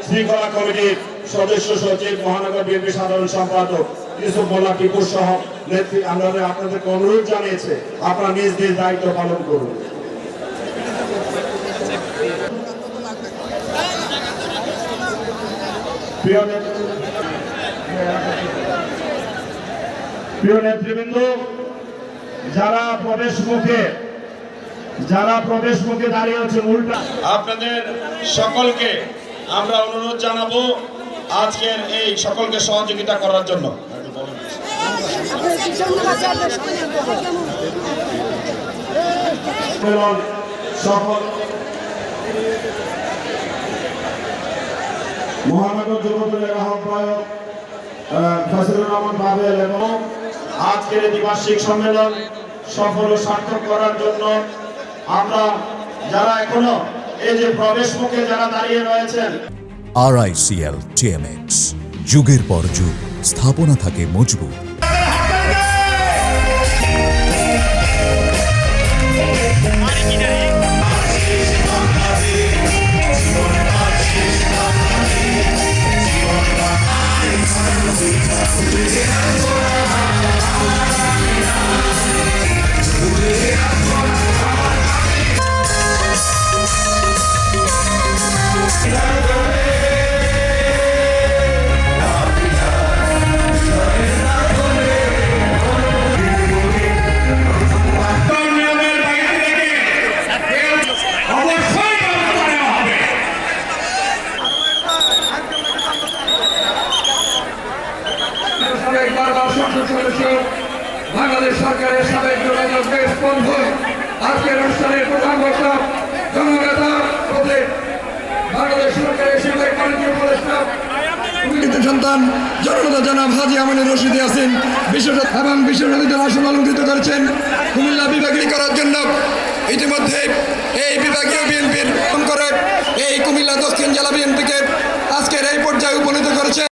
শৃঙ্খলা কমিটির সদস্য সচিব, মহানগর বিএনপি সাধারণ সম্পাদক ইউসুফ মোল্লা টিপুর সহ নেত্রী আপনাদেরকে অনুরোধ জানিয়েছে আপনারা নিজ নিজ দায়িত্ব পালন করুন। প্রিয় নেতৃবৃন্দ, যারা প্রবেশ মুখে দাঁড়িয়ে আছেন উল্টা, আপনাদের সকলকে আমরা অনুরোধ জানাবো আজকের এই সকলকে সহযোগিতা করার জন্য। মহানগর যুবদলের আহ্বায়ক ফজলুর রহমান বাবেল এবং আজকের দ্বিবার্ষিক সম্মেলন সফল ও সার্থক করার জন্য আমরা যারা এখনো এই যে প্রবেশ মুখে যারা দাঁড়িয়ে রয়েছেন, RICL TMX, যুগের পর যুগ স্থাপনা থাকে মজবুত। বাংলাদেশ সরকারের সাবেক যোগাযোগ দেশ বন্ধু আজকের অনুষ্ঠানের প্রধান বক্তা জননেতা বাংলাদেশ সরকারের সাবেক বাণিজ্য উপদেষ্টা সন্তান জননেতা জনাব হাজী আমিনুর রশিদ ইয়াসিন এবং বিশ্ববিদ্যালয়ের আসন অলঙ্কৃত করেছেন কুমিল্লা বিভাগীয় করার জন্য। ইতিমধ্যে এই বিভাগীয় বিএনপির করে এই কুমিল্লা দক্ষিণ জেলা বিএনপিকে আজকের এই পর্যায়ে উপনীত করেছে।